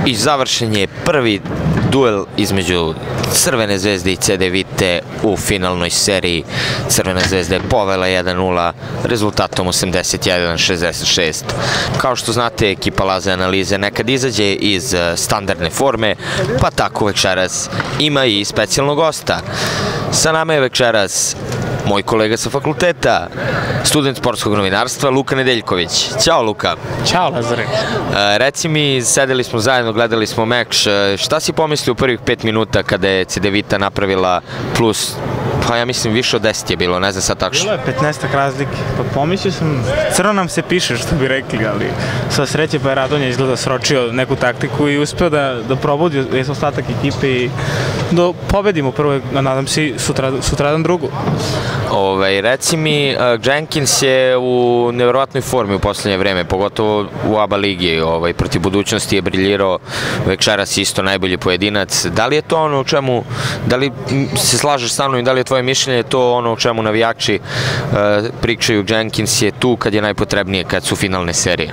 I završen je prvi duel između Crvene zvezde i CD Vite u finalnoj seriji. Crvena zvezda je povela 1-0 rezultatom 81-66. Kao što znate, ekipa Laze Analize nekad izađe iz standardne forme, pa tako večeras ima i specijalnog gosta. Sa nama je večeras moj kolega sa fakulteta, student sportskog novinarstva, Luka Nedeljković. Ćao, Luka. Ćao, Lazare. Reci mi, sedeli smo zajedno, gledali smo meč, šta si pomislio u prvih 5 minuta kada je CD Vita napravila plus, pa ja mislim više od 10 je bilo, ne znam sad tačno. Bilo je 15 razlike, pa pomislio sam, crno nam se piše što bi rekli, ali sva sreće pa je Radonja izgleda sročio neku taktiku i uspeo da probudi ostatak ekipe i da pobedimo prvo, nadam se, sutradan drugu. Reci mi, Jenkins je u nevjerovatnoj formi u poslednje vreme, pogotovo u ABA ligi, protiv Budućnosti je briljirao, večeras isto najbolji pojedinac. Da li je to ono u čemu, da li se slažeš sa mnom i da li je tvoje mišljenje to ono u čemu navijači pričaju Jenkins je tu kad je najpotrebnije, kad su finalne serije?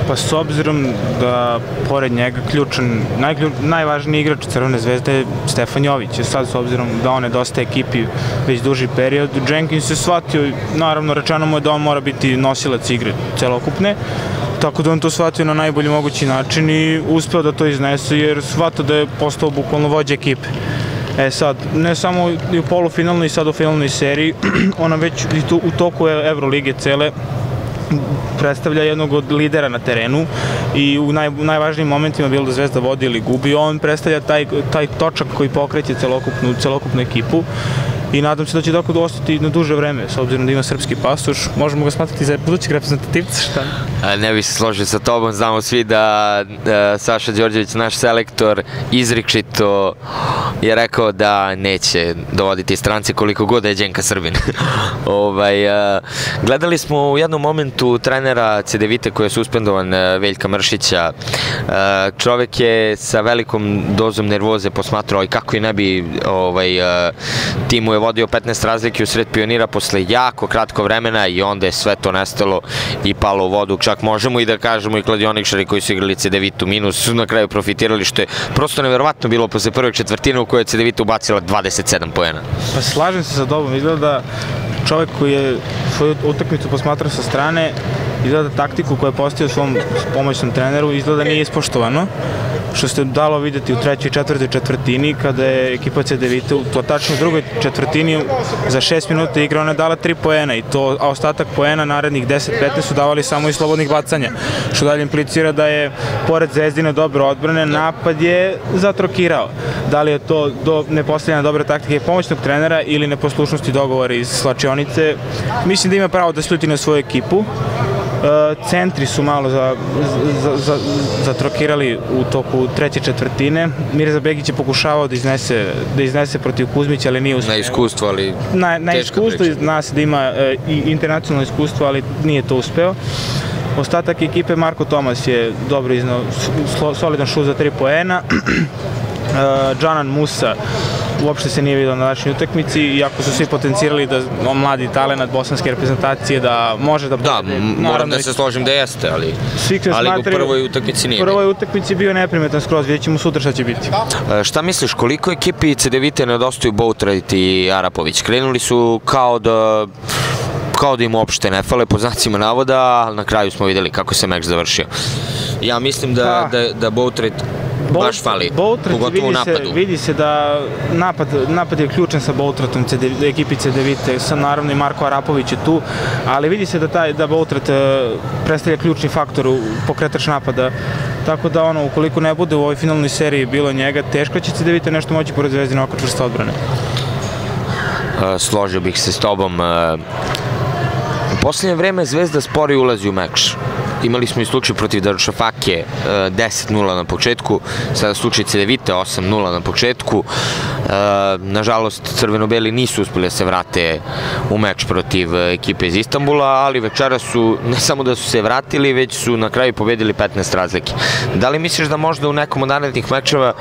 Pa s obzirom da pored njega najvažniji igrač Crvene zvezde je Stefan Jović. Sad s obzirom da on nedostaje ekipi već duži period, Jenkins je shvatio, naravno rečeno mu je da on mora biti nosilac igre celokupne, tako da on to shvatio na najbolji mogući način i uspeo da to iznese jer shvata da je postao bukvalno vođa ekipe. Sad, ne samo i u polufinalnoj i sad u finalnoj seriji, ona već u toku Evrolige cele predstavlja jednog od lidera na terenu i u najvažnijim momentima bilo da Zvezda vodi ili gubi, on predstavlja taj točak koji pokreće celokupnu ekipu i nadam se da će tako ostati na duže vreme, s obzirom da ima srpski pasoš. Možemo ga smatrati za budućeg reprezentativca, šta? Ne bih se složio sa tobom, znamo svi da Saša Đorđević, naš selektor, izričito je rekao da neće dovoditi strance koliko god da je Đenka Srbin. Gledali smo u jednom momentu trenera CD Vite koji je suspendovan, Veljka Mršića. Čovek je sa velikom dozom nervoze posmatrao i kako i ne bi timu je vodio 15 razlike u sred Pionira posle jako kratko vremena i onda je sve to nestalo i palo u vodu. Čak možemo i da kažemo i kladioničari koji su igrali CD Vitu minus su na kraju profitirali, što je prosto neverovatno bilo posle prve četvrtine u kojoj je CD Vita ubacila 27 poena. Pa slažem se sa tobom, izgleda da čovek koji je svoju utakmicu posmatrao sa strane izgleda taktiku koju je postavio svom pomoćnom treneru, izgleda nije ispoštovano, što se dalo videti u trećoj i četvrtoj četvrtini, kada je ekipa CDVita to tačno u drugoj četvrtini za 6 minuta igra, ona je dala 3 poena, a ostatak poena narednih 10-15 su davali samo iz slobodnih bacanja, što dalje implicira da je pored Zvezdine dobro odbrane, napad je zatrokirao. Da li je to do nepostavljanja dobre taktike pomoćnog trenera ili neposlušnosti dogovora iz slačionice, mislim da ima pravo da sluti na svoju ekipu. Centri su malo zatrokirali u toku treće četvrtine. Mirza Begić je pokušavao da iznese protiv Kuzmića, ali nije uspeo. Na iskustvo, ali na iskustvo, zna se da ima i internacionalno iskustvo, ali nije to uspeo. Ostatak ekipe, Marko Tomas je dobro iznao solidan šut za 3 poena. Džanan Musa uopšte se nije vidio na današnjoj utakmici, iako su svi potencirali da mladi talenat bosanske reprezentacije da može da... Da, moram da se složim da jeste, ali u prvoj utakmici nije. U prvoj utakmici bio neprimetan skroz, vidjet ćemo sutra šta će biti. Šta misliš, koliko ekipi CDVite nedostaju Boutwright i Arapović? Krenuli su kao da im uopšte ne fale, po znacima navoda, ali na kraju smo videli kako se meč završio. Ja mislim da Boutwright baš fali, pogotovo u napadu. Vidi se da napad je ključan sa Boutwrightom ekipi CDVite, naravno i Marko Arapović je tu, ali vidi se da Boutwright predstavlja ključni faktor u pokretač napada, tako da ukoliko ne bude u ovoj finalnoj seriji bilo njega, teško će CDVite nešto moći pored Zvezdine oko čvrste odbrane. Složio bih se s tobom. U posljednje vreme Zvezda spori ulazi u meč. Imali smo i slučaj protiv Darušafake 10-0 na početku, sada slučaj CDVite 8-0 na početku. Nažalost, crveno-beli nisu uspeli da se vrate u meč protiv ekipe iz Istanbula, ali večera su, ne samo da su se vratili, već su na kraju pobedili 15 razlike. Da li misliš da možda u nekom od narednih mečeva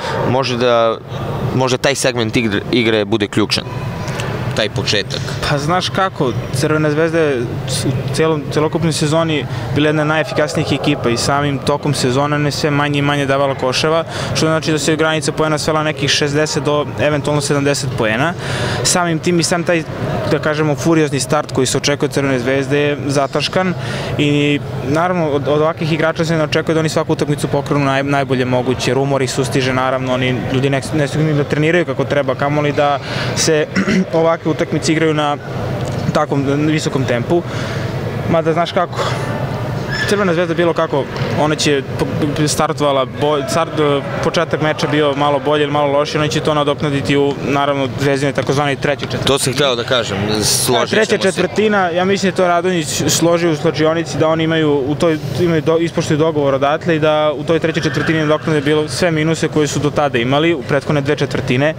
može taj segment igre bude ključan? Taj početak? Pa znaš kako, Crvena zvezda je u celokupnoj sezoni bila jedna najefikasnijih ekipa i samim tokom sezona ne sve manje i manje davala koševa, što znači da se granica poena svela nekih 60 do eventualno 70 poena. Samim tim i sam taj, da kažemo, furiozni start koji se očekuje od Crvene zvezde je zataškan i naravno od ovakvih igrača se ne očekuje da oni svaku utakmicu pokrenu najbolje moguće, jer umor ih sustiže, naravno, ljudi ne su ni da treniraju kako treba, kamoli da se ovakve utakmice igraju na takvom visokom tempu, mada znaš kako, Crvena zvezda bilo kako, ona će startovala, početak meča bio malo bolje ili malo lošije, ona će to nadoknaditi u, naravno, Zvezdinoj takozvanoj trećoj četvrtini. To sam hteo da kažem, složit ćemo se. Treća četvrtina, ja mislim da je to Radonjić složio u slačionici, da oni ispoštuju dogovor odatle i da u toj trećoj četvrtini nadoknade bilo sve minuse koje su do tada imali u prethodne 2 četvrtine.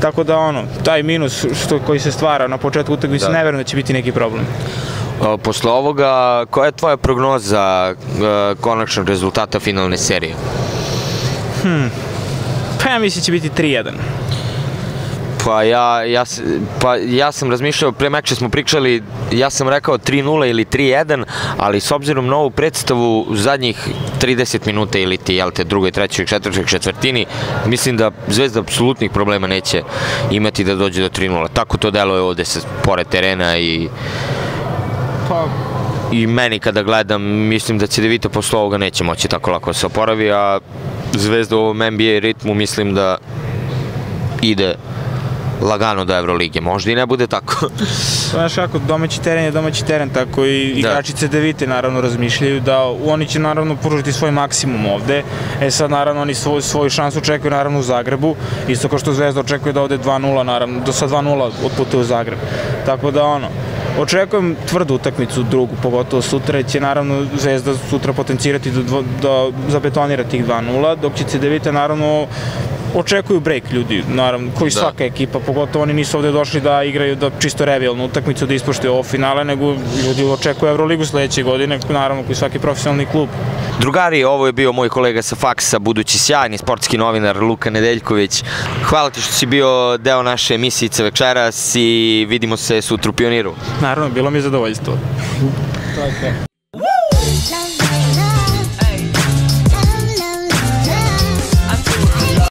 Tako da taj minus koji se stvara na početku utakmice, ne verujem da će biti neki problem. Posle ovoga, koja je tvoja prognoza konačnog rezultata finalne serije? Pa ja mislim da će biti 3-1. Pa ja sam razmišljao, pre meča smo pričali, ja sam rekao 3-0 ili 3-1, ali s obzirom na ovu predstavu u zadnjih 30 minuta ili drugoj, trećoj, četvrtoj četvrtini, mislim da Zvezda apsolutnih problema neće imati da dođe do 3-0. Tako to deluje ovde pored terena i meni kada gledam, mislim da CDVita posle ovoga neće moći tako lako da se oporavi, a Zvezda u ovom NBA ritmu mislim da ide lagano do Evrolige, možda i ne bude tako. Znaš kako, domaći teren je domaći teren, tako i igrači CDVite naravno razmišljaju da oni će naravno pružiti svoj maksimum ovde, sad naravno oni svoju šansu očekuju naravno u Zagrebu, isto kao što Zvezda očekuje da ovde 2-0 naravno, do sad 2-0 otputuje u Zagreb, tako da očekujem tvrdu utakmicu drugu, pogotovo sutra, će naravno Zvezda sutra potencirati da zabetonira tih 2-0, dok će CDVite naravno očekuju break ljudi, naravno, koji svaka ekipa, pogotovo oni nisu ovde došli da igraju čisto revijalnu utakmicu, da ispoštuju ovo finale, nego ljudi očekuju Evroligu sledeće godine, naravno, koji svaki profesionalni klub. Drugari, ovo je bio moj kolega sa faksa, budući sjajni sportski novinar Luka Nedeljković. Hvala ti što si bio deo naše emisijice večeras i vidimo se sutra u Pioniru. Naravno, bilo mi je zadovoljstvo.